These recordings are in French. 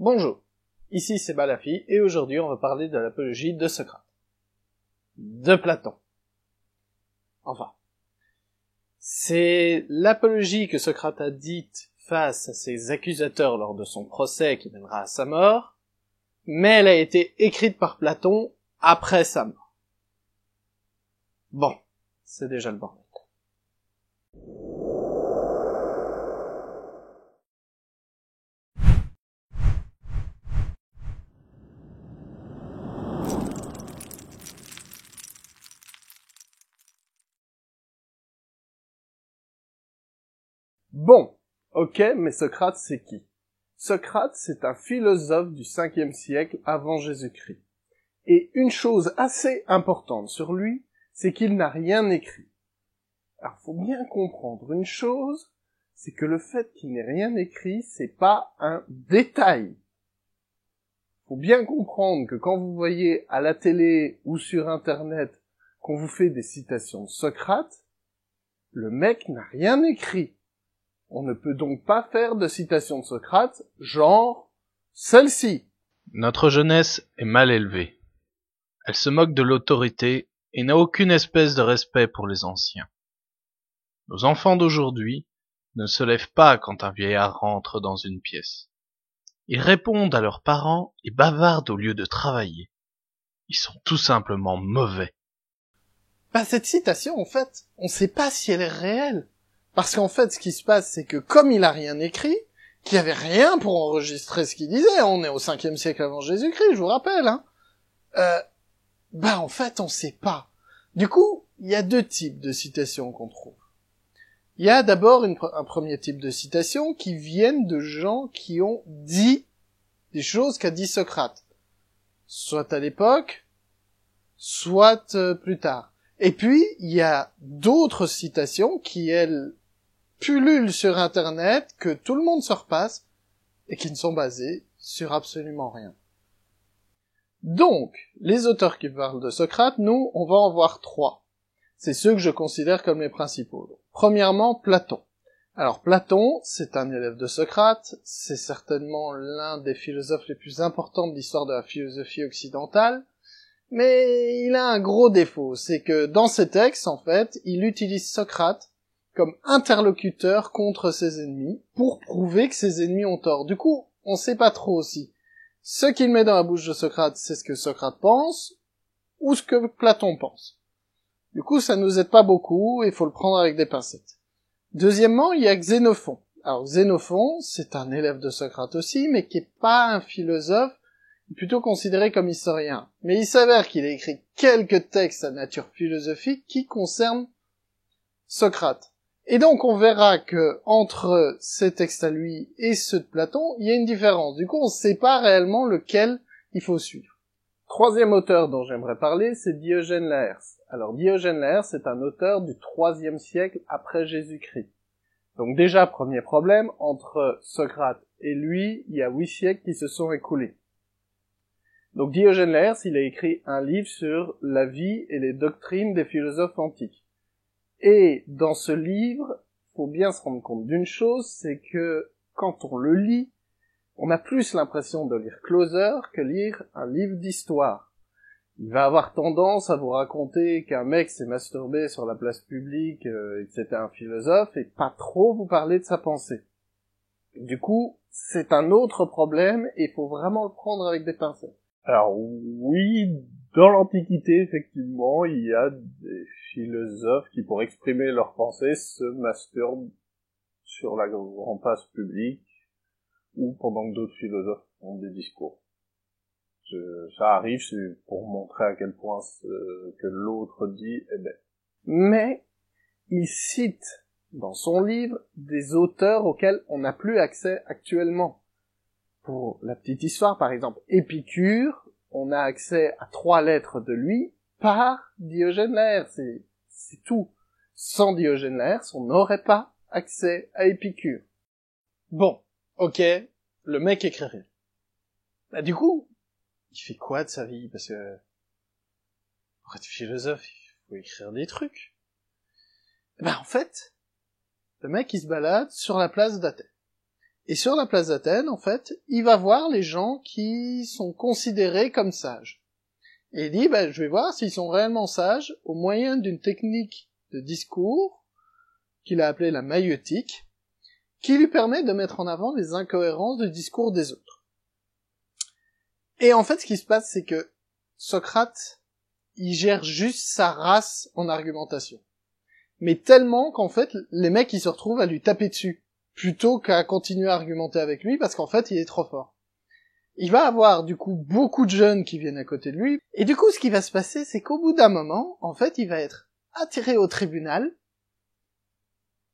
Bonjour, ici c'est Balafi et aujourd'hui on va parler de l'apologie de Socrate. De Platon. Enfin, c'est l'apologie que Socrate a dite face à ses accusateurs lors de son procès qui mènera à sa mort, mais elle a été écrite par Platon après sa mort. Bon, c'est déjà le bordel. Bon, ok, mais Socrate c'est qui? Socrate c'est un philosophe du 5e siècle avant Jésus-Christ. Et une chose assez importante sur lui, c'est qu'il n'a rien écrit. Alors faut bien comprendre une chose, c'est que le fait qu'il n'ait rien écrit, c'est pas un détail. Faut bien comprendre que quand vous voyez à la télé ou sur internet qu'on vous fait des citations de Socrate, le mec n'a rien écrit. On ne peut donc pas faire de citation de Socrate, genre celle-ci. Notre jeunesse est mal élevée. Elle se moque de l'autorité et n'a aucune espèce de respect pour les anciens. Nos enfants d'aujourd'hui ne se lèvent pas quand un vieillard rentre dans une pièce. Ils répondent à leurs parents et bavardent au lieu de travailler. Ils sont tout simplement mauvais. Cette citation, en fait, on ne sait pas si elle est réelle. Parce qu'en fait, ce qui se passe, c'est que comme il a rien écrit, qu'il n'y avait rien pour enregistrer ce qu'il disait, on est au 5e siècle avant Jésus-Christ, je vous rappelle, en fait, on sait pas. Du coup, il y a deux types de citations qu'on trouve. Il y a d'abord un premier type de citation qui viennent de gens qui ont dit des choses qu'a dit Socrate. Soit à l'époque, soit plus tard. Et puis, il y a d'autres citations qui, elles, pullulent sur Internet, que tout le monde se repasse, et qui ne sont basées sur absolument rien. Donc, les auteurs qui parlent de Socrate, nous, on va en voir trois. C'est ceux que je considère comme les principaux. Premièrement, Platon. Alors, Platon, c'est un élève de Socrate, c'est certainement l'un des philosophes les plus importants de l'histoire de la philosophie occidentale, mais il a un gros défaut, c'est que dans ses textes, en fait, il utilise Socrate comme interlocuteur contre ses ennemis, pour prouver que ses ennemis ont tort. Du coup, on sait pas trop aussi. Ce qu'il met dans la bouche de Socrate, c'est ce que Socrate pense, ou ce que Platon pense. Du coup, ça nous aide pas beaucoup, il faut le prendre avec des pincettes. Deuxièmement, il y a Xénophon. Alors, Xénophon, c'est un élève de Socrate aussi, mais qui est pas un philosophe, plutôt considéré comme historien. Mais il s'avère qu'il a écrit quelques textes à nature philosophique qui concernent Socrate. Et donc on verra que entre ces textes à lui et ceux de Platon, il y a une différence. Du coup, on ne sait pas réellement lequel il faut suivre. Troisième auteur dont j'aimerais parler, c'est Diogène Laërce. Alors Diogène Laërce est un auteur du 3e siècle après Jésus-Christ. Donc déjà, premier problème, entre Socrate et lui, il y a 8 siècles qui se sont écoulés. Donc Diogène Laërce, il a écrit un livre sur la vie et les doctrines des philosophes antiques. Et dans ce livre, faut bien se rendre compte d'une chose, c'est que quand on le lit, on a plus l'impression de lire Closer que lire un livre d'histoire. Il va avoir tendance à vous raconter qu'un mec s'est masturbé sur la place publique et que c'était un philosophe, et pas trop vous parler de sa pensée. Du coup, c'est un autre problème, et il faut vraiment le prendre avec des pincettes. Alors oui, dans l'Antiquité, effectivement, il y a des philosophes qui, pour exprimer leurs pensées, se masturbent sur la grande place publique, ou pendant que d'autres philosophes font des discours. Ça arrive, c'est pour montrer à quel point ce que l'autre dit est bête. Mais il cite dans son livre des auteurs auxquels on n'a plus accès actuellement. Pour la petite histoire, par exemple, Épicure, on a accès à 3 lettres de lui par Diogène Laërce. C'est tout. Sans Diogène Laërce, on n'aurait pas accès à Épicure. Bon, ok, le mec écrit rien. Du coup, il fait quoi de sa vie? Parce que pour être philosophe, il faut écrire des trucs. En fait, le mec il se balade sur la place d'Athènes. Et sur la place d'Athènes, en fait, il va voir les gens qui sont considérés comme sages. Et il dit, je vais voir s'ils sont réellement sages au moyen d'une technique de discours qu'il a appelée la maïeutique, qui lui permet de mettre en avant les incohérences du discours des autres. Et en fait, ce qui se passe, c'est que Socrate, il gère juste sa race en argumentation. Mais tellement qu'en fait, les mecs, ils se retrouvent à lui taper dessus, plutôt qu'à continuer à argumenter avec lui, parce qu'en fait, il est trop fort. Il va avoir, du coup, beaucoup de jeunes qui viennent à côté de lui, et du coup, ce qui va se passer, c'est qu'au bout d'un moment, en fait, il va être attiré au tribunal,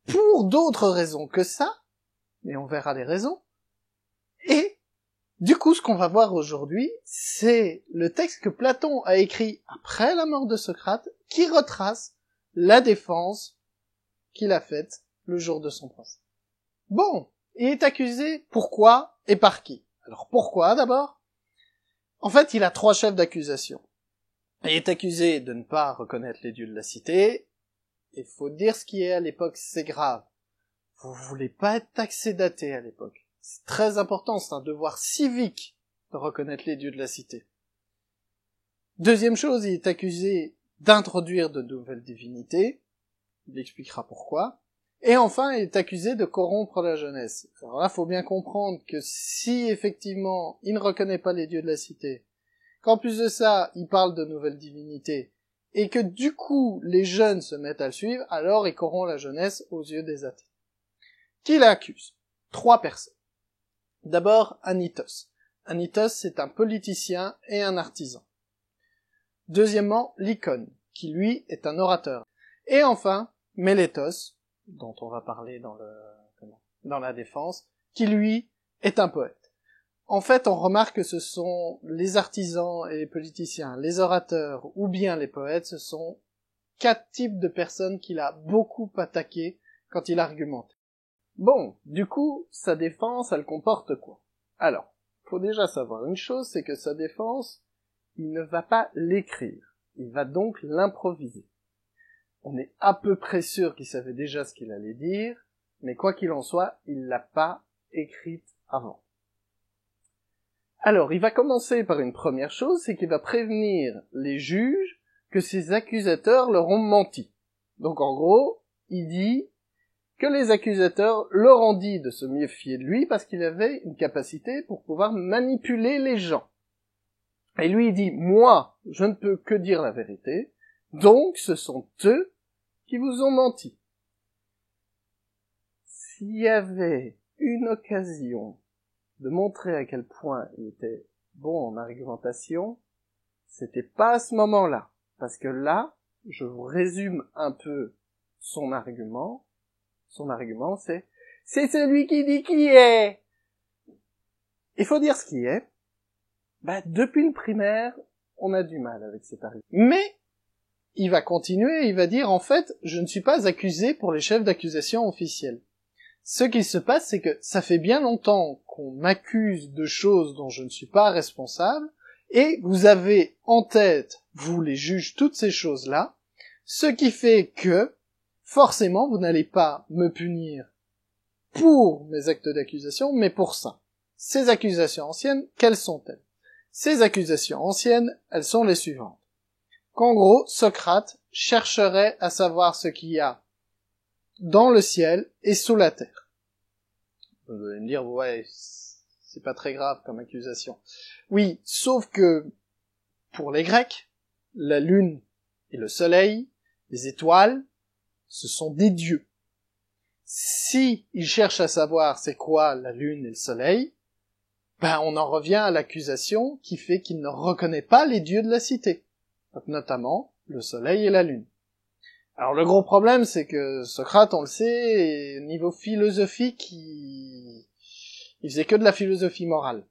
pour d'autres raisons que ça, mais on verra les raisons, et du coup, ce qu'on va voir aujourd'hui, c'est le texte que Platon a écrit après la mort de Socrate, qui retrace la défense qu'il a faite le jour de son procès. Bon, il est accusé pourquoi et par qui? Alors pourquoi d'abord? En fait, il a 3 chefs d'accusation. Il est accusé de ne pas reconnaître les dieux de la cité. Il faut dire ce qui est à l'époque, c'est grave. Vous voulez pas être taxé d'athée à l'époque. C'est très important, c'est un devoir civique de reconnaître les dieux de la cité. Deuxième chose, il est accusé d'introduire de nouvelles divinités. Il expliquera pourquoi. Et enfin, il est accusé de corrompre la jeunesse. Alors là, faut bien comprendre que si effectivement il ne reconnaît pas les dieux de la cité, qu'en plus de ça, il parle de nouvelles divinités, et que du coup les jeunes se mettent à le suivre, alors il corrompt la jeunesse aux yeux des athées. Qui l'accuse? 3 personnes. D'abord, Anytos. Anytos, c'est un politicien et un artisan. Deuxièmement, Lycon, qui lui est un orateur. Et enfin, Mélétos, dont on va parler dans la défense, qui lui est un poète. En fait, on remarque que ce sont les artisans et les politiciens, les orateurs ou bien les poètes, ce sont 4 types de personnes qu'il a beaucoup attaquées quand il argumente. Bon, du coup, sa défense, elle comporte quoi? Alors, faut déjà savoir une chose, c'est que sa défense, il ne va pas l'écrire, il va donc l'improviser. On est à peu près sûr qu'il savait déjà ce qu'il allait dire, mais quoi qu'il en soit, il l'a pas écrite avant. Alors, il va commencer par une première chose, c'est qu'il va prévenir les juges que ses accusateurs leur ont menti. Donc en gros, il dit que les accusateurs leur ont dit de se méfier de lui parce qu'il avait une capacité pour pouvoir manipuler les gens. Et lui, il dit, moi, je ne peux que dire la vérité, donc ce sont eux qui vous ont menti. S'il y avait une occasion de montrer à quel point il était bon en argumentation, c'était pas à ce moment-là. Parce que là, je vous résume un peu son argument. Son argument, c'est celui qui dit qui est. Il faut dire ce qui est. Depuis une primaire, on a du mal avec cet argument. Mais, il va continuer, il va dire, en fait, je ne suis pas accusé pour les chefs d'accusation officiels. Ce qui se passe, c'est que ça fait bien longtemps qu'on m'accuse de choses dont je ne suis pas responsable, et vous avez en tête, vous les juges, toutes ces choses-là, ce qui fait que, forcément, vous n'allez pas me punir pour mes actes d'accusation, mais pour ça. Ces accusations anciennes, quelles sont-elles? Ces accusations anciennes, elles sont les suivantes. Qu'en gros, Socrate chercherait à savoir ce qu'il y a dans le ciel et sous la terre. Vous allez me dire, ouais, c'est pas très grave comme accusation. Oui, sauf que, pour les Grecs, la lune et le soleil, les étoiles, ce sont des dieux. Si ils cherchent à savoir c'est quoi la lune et le soleil, on en revient à l'accusation qui fait qu'il ne reconnaît pas les dieux de la cité. Donc, notamment, le soleil et la lune. Alors le gros problème, c'est que Socrate, on le sait, niveau philosophique, il faisait que de la philosophie morale.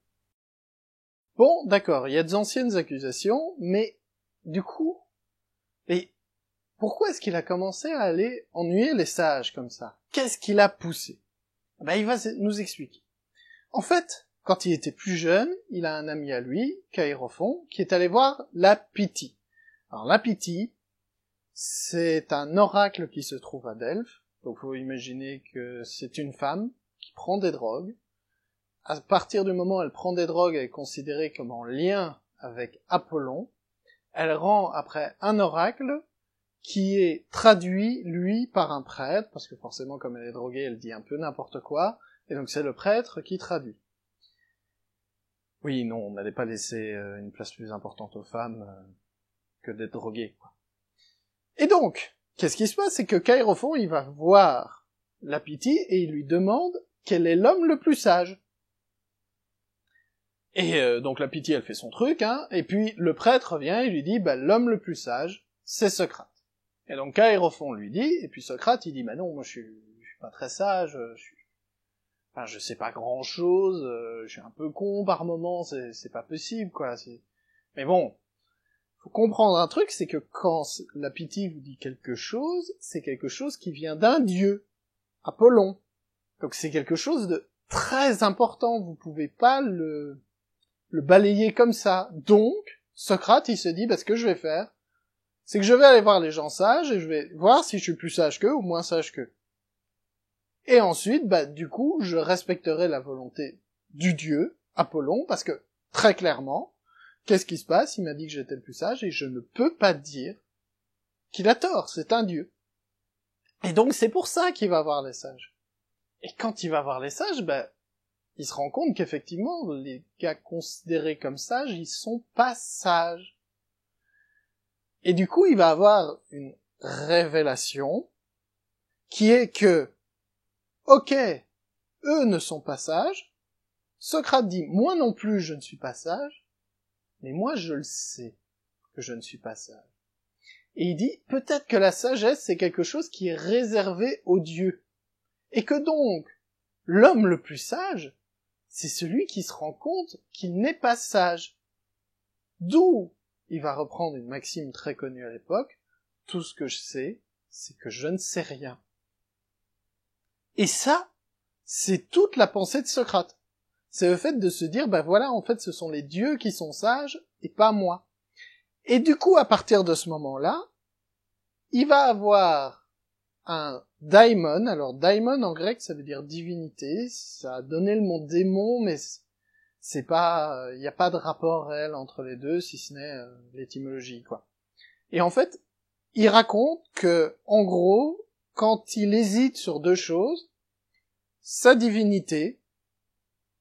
Bon, d'accord, il y a des anciennes accusations, mais du coup, et pourquoi est-ce qu'il a commencé à aller ennuyer les sages comme ça? Qu'est-ce qui l'a poussé? Il va nous expliquer. En fait, quand il était plus jeune, il a un ami à lui, Chaérophon, qui est allé voir la Pythie. Alors la Pythie, c'est un oracle qui se trouve à Delphes. Donc faut imaginer que c'est une femme qui prend des drogues, à partir du moment où elle prend des drogues, elle est considérée comme en lien avec Apollon. Elle rend après un oracle qui est traduit, lui, par un prêtre, parce que forcément, comme elle est droguée, elle dit un peu n'importe quoi, et donc c'est le prêtre qui traduit. Oui, non, on n'allait pas laisser une place plus importante aux femmes que d'être droguées, quoi. Et donc, qu'est-ce qui se passe? C'est que Chaérophon, il va voir la Pythie et il lui demande quel est l'homme le plus sage. Et donc la Pythie, elle fait son truc, hein, et puis le prêtre vient et lui dit, bah l'homme le plus sage, c'est Socrate. Et donc Chaérophon lui dit, et puis Socrate, il dit, bah non, moi je suis pas très sage, je sais pas grand chose, je suis un peu con par moment, c'est pas possible, quoi, mais bon, faut comprendre un truc, c'est que quand la Pythie vous dit quelque chose, c'est quelque chose qui vient d'un dieu, Apollon. Donc c'est quelque chose de très important, vous pouvez pas le balayer comme ça. Donc, Socrate, il se dit, bah, ce que je vais faire, c'est que je vais aller voir les gens sages, et je vais voir si je suis plus sage qu'eux, ou moins sage qu'eux. Et ensuite, bah, du coup, je respecterai la volonté du dieu, Apollon, parce que, très clairement, qu'est-ce qui se passe? Il m'a dit que j'étais le plus sage, et je ne peux pas dire qu'il a tort, c'est un dieu. Et donc, c'est pour ça qu'il va voir les sages. Et quand il va voir les sages, bah, il se rend compte qu'effectivement, les gars considérés comme sages, ils sont pas sages. Et du coup, il va avoir une révélation qui est que, ok, eux ne sont pas sages. Socrate dit, moi non plus, je ne suis pas sage, mais moi je le sais que je ne suis pas sage. Et il dit, peut-être que la sagesse, c'est quelque chose qui est réservé aux dieux. Et que donc, l'homme le plus sage, c'est celui qui se rend compte qu'il n'est pas sage. D'où il va reprendre une maxime très connue à l'époque, tout ce que je sais, c'est que je ne sais rien. Et ça, c'est toute la pensée de Socrate. C'est le fait de se dire, bah voilà, en fait, ce sont les dieux qui sont sages, et pas moi. Et du coup, à partir de ce moment-là, il va avoir un daimon. Alors, daimon, en grec, ça veut dire divinité. Ça a donné le mot démon, mais c'est pas, il n'y a pas de rapport réel entre les deux, si ce n'est l'étymologie, quoi. Et en fait, il raconte que, en gros, quand il hésite sur deux choses, sa divinité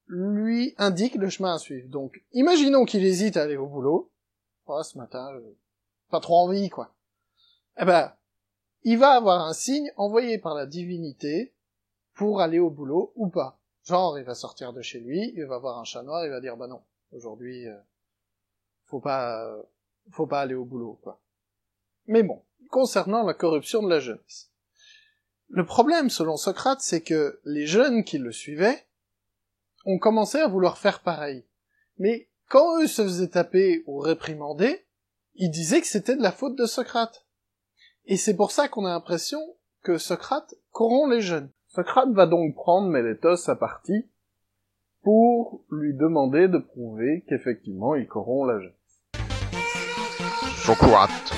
lui indique le chemin à suivre. Donc, imaginons qu'il hésite à aller au boulot. Oh, ce matin, pas trop envie, quoi. Eh ben, il va avoir un signe envoyé par la divinité pour aller au boulot ou pas. Genre, il va sortir de chez lui, il va voir un chat noir, il va dire, bah non, aujourd'hui, faut pas aller au boulot, quoi. Mais bon, concernant la corruption de la jeunesse. Le problème, selon Socrate, c'est que les jeunes qui le suivaient ont commencé à vouloir faire pareil. Mais quand eux se faisaient taper ou réprimander, ils disaient que c'était de la faute de Socrate. Et c'est pour ça qu'on a l'impression que Socrate corrompt les jeunes. Socrate va donc prendre Mélétos à partie pour lui demander de prouver qu'effectivement il corrompt la jeunesse. Socrate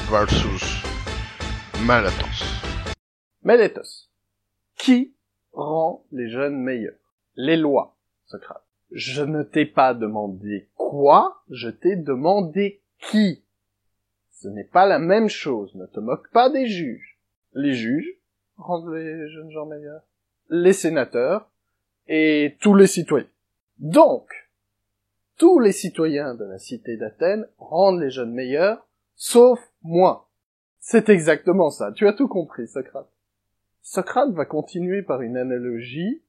versus Mélétos. Mélétos. Qui rend les jeunes meilleurs? Les lois, Socrate. Je ne t'ai pas demandé quoi, je t'ai demandé qui. Ce n'est pas la même chose, ne te moque pas des juges. Les juges rendent les jeunes gens meilleurs. Les sénateurs et tous les citoyens. Donc, tous les citoyens de la cité d'Athènes rendent les jeunes meilleurs, sauf moi. C'est exactement ça, tu as tout compris, Socrate. Socrate va continuer par une analogie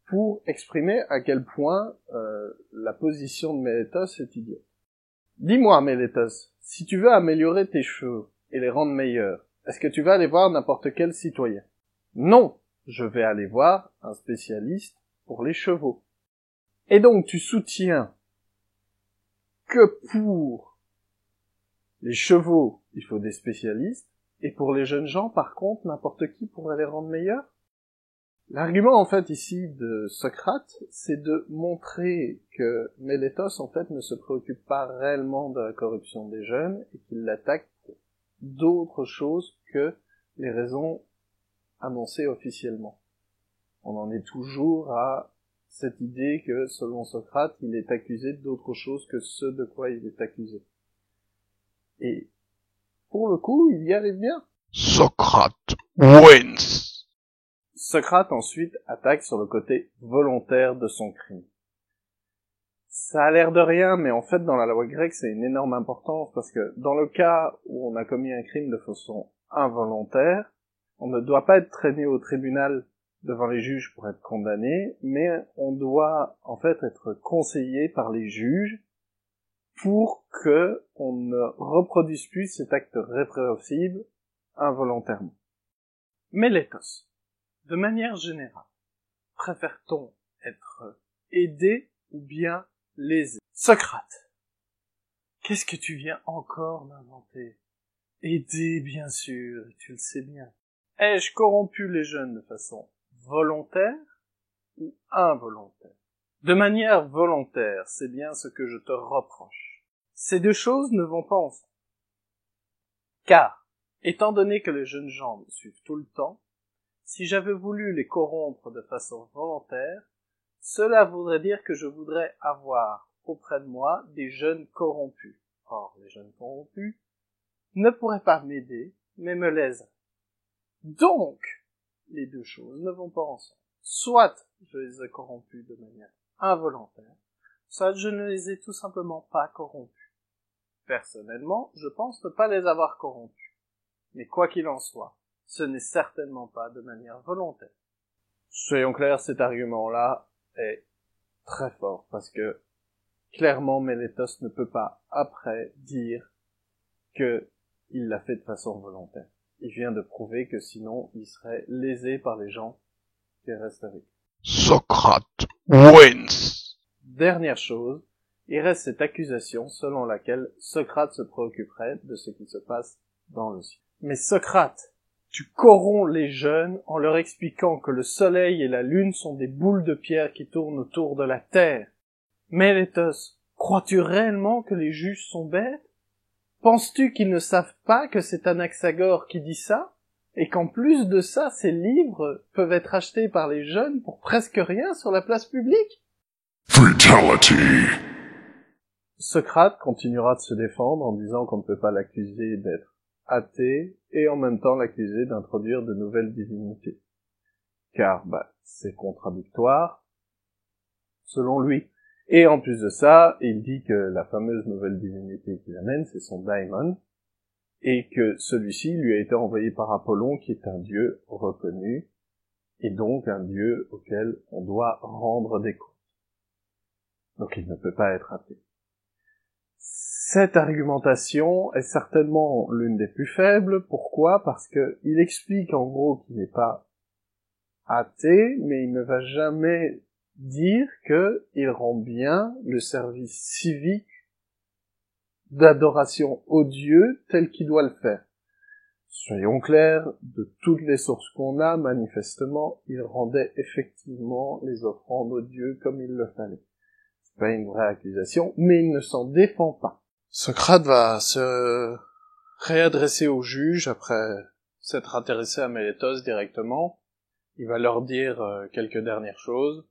pour exprimer à quel point la position de Mélétos est idiote. Dis-moi, Mélétos, si tu veux améliorer tes cheveux et les rendre meilleurs, est-ce que tu vas aller voir n'importe quel citoyen? Non, je vais aller voir un spécialiste pour les chevaux. Et donc tu soutiens que pour les chevaux, il faut des spécialistes, et pour les jeunes gens, par contre, n'importe qui pourrait les rendre meilleurs? L'argument, en fait, ici, de Socrate, c'est de montrer que Mélétos, en fait, ne se préoccupe pas réellement de la corruption des jeunes, et qu'il l'attaque pour d'autres choses que les raisons annoncées officiellement. On en est toujours à cette idée que, selon Socrate, il est accusé d'autre chose que ce de quoi il est accusé. Et, pour le coup, il y arrive bien. Socrate wins. Socrate ensuite attaque sur le côté volontaire de son crime. Ça a l'air de rien, mais en fait, dans la loi grecque, c'est une énorme importance, parce que dans le cas où on a commis un crime de façon involontaire, on ne doit pas être traîné au tribunal devant les juges pour être condamné, mais on doit en fait être conseillé par les juges pour que on ne reproduise plus cet acte répréhensible involontairement. Mélétos, de manière générale, préfère-t-on être aidé ou bien lésé? Socrate, qu'est-ce que tu viens encore d'inventer? Aider, bien sûr, tu le sais bien. Ai-je corrompu les jeunes de façon volontaire ou involontaire? De manière volontaire, c'est bien ce que je te reproche. Ces deux choses ne vont pas ensemble. Car, étant donné que les jeunes gens me suivent tout le temps, si j'avais voulu les corrompre de façon volontaire, cela voudrait dire que je voudrais avoir auprès de moi des jeunes corrompus. Or, les jeunes corrompus ne pourraient pas m'aider, mais me léseraient. Donc, les deux choses ne vont pas ensemble. Soit je les ai corrompus de manière involontaire, soit je ne les ai tout simplement pas corrompus. Personnellement, je pense ne pas les avoir corrompus. Mais quoi qu'il en soit, ce n'est certainement pas de manière volontaire. Soyons clairs, cet argument-là est très fort, parce que clairement Mélétos ne peut pas après dire que il l'a fait de façon volontaire. Il vient de prouver que sinon il serait lésé par les gens qui restent avec lui. Socrate wins. Dernière chose, il reste cette accusation selon laquelle Socrate se préoccuperait de ce qui se passe dans le ciel. Mais Socrate, tu corromps les jeunes en leur expliquant que le soleil et la lune sont des boules de pierre qui tournent autour de la terre. Mélétos, crois-tu réellement que les juges sont bêtes? Penses-tu qu'ils ne savent pas que c'est Anaxagore qui dit ça? Et qu'en plus de ça, ces livres peuvent être achetés par les jeunes pour presque rien sur la place publique? Fatality. Socrate continuera de se défendre en disant qu'on ne peut pas l'accuser d'être athée et en même temps l'accuser d'introduire de nouvelles divinités. Car, c'est contradictoire, selon lui. Et en plus de ça, il dit que la fameuse nouvelle divinité qu'il amène, c'est son daimon, et que celui-ci lui a été envoyé par Apollon, qui est un dieu reconnu, et donc un dieu auquel on doit rendre des comptes. Donc il ne peut pas être athée. Cette argumentation est certainement l'une des plus faibles. Pourquoi? Parce que il explique en gros qu'il n'est pas athée, mais il ne va jamais dire qu'il rend bien le service civique d'adoration au Dieu tel qu'il doit le faire. Soyons clairs, de toutes les sources qu'on a, manifestement, il rendait effectivement les offrandes au Dieu comme il le fallait. C'est pas une vraie accusation, mais il ne s'en défend pas. Socrate va se réadresser aux juges après s'être intéressé à Mélétos directement. Il va leur dire quelques dernières choses.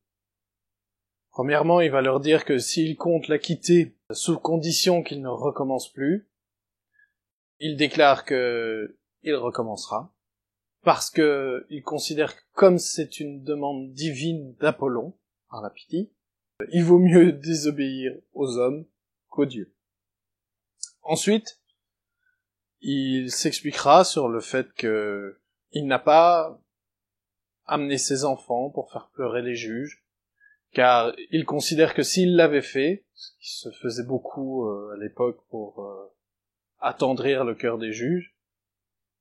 Premièrement, il va leur dire que s'il compte l'acquitter sous condition qu'il ne recommence plus, il déclare que il recommencera, parce que il considère que comme c'est une demande divine d'Apollon, par la Pythie, il vaut mieux désobéir aux hommes qu'aux dieux. Ensuite, il s'expliquera sur le fait que il n'a pas amené ses enfants pour faire pleurer les juges, car il considère que s'il l'avait fait, ce qui se faisait beaucoup à l'époque pour attendrir le cœur des juges,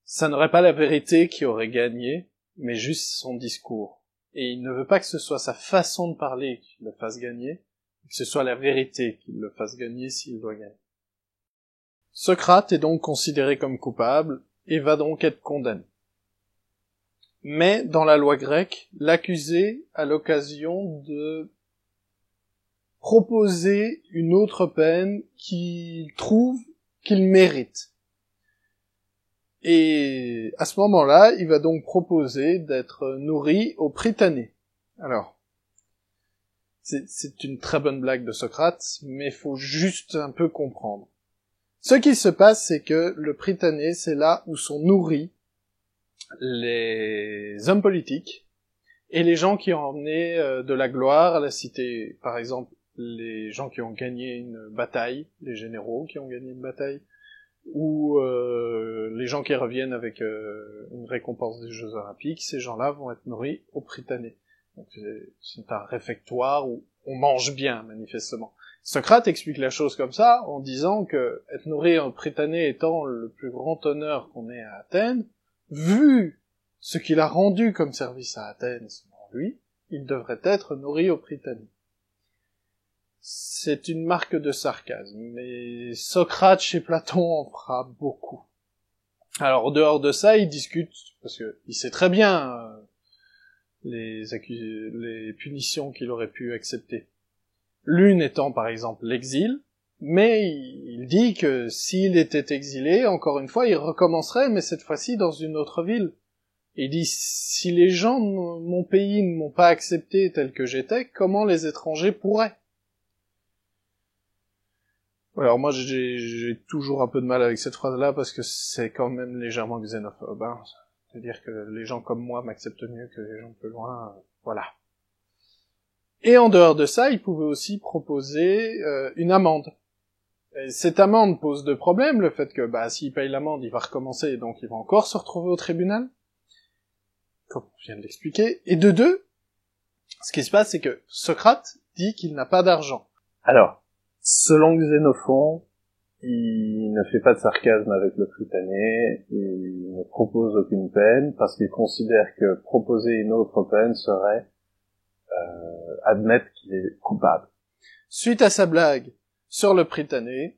ça n'aurait pas la vérité qui aurait gagné, mais juste son discours. Et il ne veut pas que ce soit sa façon de parler qui le fasse gagner, que ce soit la vérité qui le fasse gagner s'il doit gagner. Socrate est donc considéré comme coupable et va donc être condamné. Mais dans la loi grecque, l'accusé a l'occasion de proposer une autre peine qu'il trouve qu'il mérite. Et à ce moment-là, il va donc proposer d'être nourri au prytanée. Alors, C'est une très bonne blague de Socrate, mais il faut juste un peu comprendre. Ce qui se passe, c'est que le Prytanée, c'est là où sont nourris les hommes politiques et les gens qui ont emmené de la gloire à la cité. Par exemple, les gens qui ont gagné une bataille, les généraux qui ont gagné une bataille, ou les gens qui reviennent avec une récompense des Jeux Olympiques, ces gens-là vont être nourris au Prytanée. Donc c'est un réfectoire où on mange bien, manifestement. Socrate explique la chose comme ça, en disant que être nourri au Prytanée étant le plus grand honneur qu'on ait à Athènes, vu ce qu'il a rendu comme service à Athènes, selon lui, il devrait être nourri au Prytanée. C'est une marque de sarcasme, mais Socrate chez Platon en fera beaucoup. Alors, en dehors de ça, il discute, parce que il sait très bien les punitions qu'il aurait pu accepter. L'une étant, par exemple, l'exil, mais il dit que s'il était exilé, encore une fois, il recommencerait, mais cette fois-ci dans une autre ville. Il dit, si les gens de mon pays ne m'ont pas accepté tel que j'étais, comment les étrangers pourraient? Alors moi, j'ai toujours un peu de mal avec cette phrase-là, parce que c'est quand même légèrement xénophobe, hein. C'est-à-dire que les gens comme moi m'acceptent mieux que les gens plus loin, voilà. Et en dehors de ça, il pouvait aussi proposer une amende. Et cette amende pose deux problèmes, le fait que s'il paye l'amende, il va recommencer, et donc il va encore se retrouver au tribunal, comme je viens de l'expliquer. Et de deux, ce qui se passe, c'est que Socrate dit qu'il n'a pas d'argent. Alors, selon Xénophon, il ne fait pas de sarcasme avec le Prytanée, il ne propose aucune peine, parce qu'il considère que proposer une autre peine serait admettre qu'il est coupable. Suite à sa blague sur le Prytanée,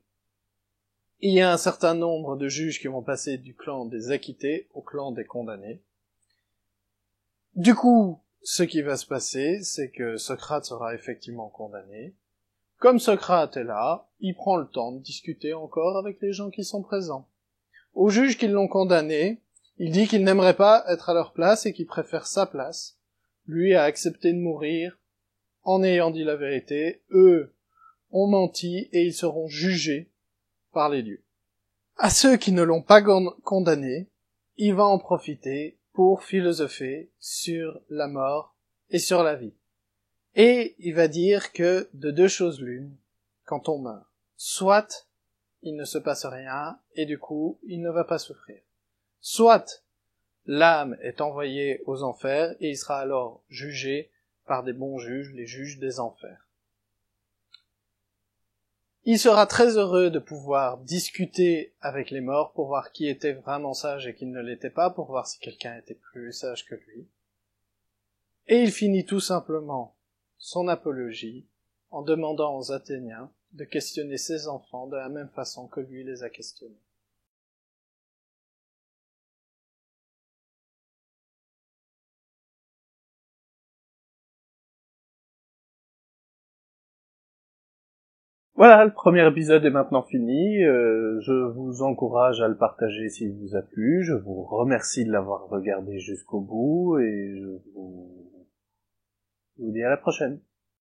il y a un certain nombre de juges qui vont passer du clan des acquittés au clan des condamnés. Du coup, ce qui va se passer, c'est que Socrate sera effectivement condamné. Comme Socrate est là, il prend le temps de discuter encore avec les gens qui sont présents. Aux juges qui l'ont condamné, il dit qu'il n'aimerait pas être à leur place et qu'il préfère sa place. Lui a accepté de mourir en ayant dit la vérité. Eux ont menti et ils seront jugés par les dieux. À ceux qui ne l'ont pas condamné, il va en profiter pour philosopher sur la mort et sur la vie. Et il va dire que de deux choses l'une, quand on meurt, soit il ne se passe rien et du coup il ne va pas souffrir, soit l'âme est envoyée aux enfers et il sera alors jugé par des bons juges, les juges des enfers. Il sera très heureux de pouvoir discuter avec les morts pour voir qui était vraiment sage et qui ne l'était pas, pour voir si quelqu'un était plus sage que lui. Et il finit tout simplement son apologie en demandant aux Athéniens de questionner ses enfants de la même façon que lui les a questionnés. Voilà, le premier épisode est maintenant fini. Je vous encourage à le partager s'il vous a plu. Je vous remercie de l'avoir regardé jusqu'au bout et je vous dis à la prochaine.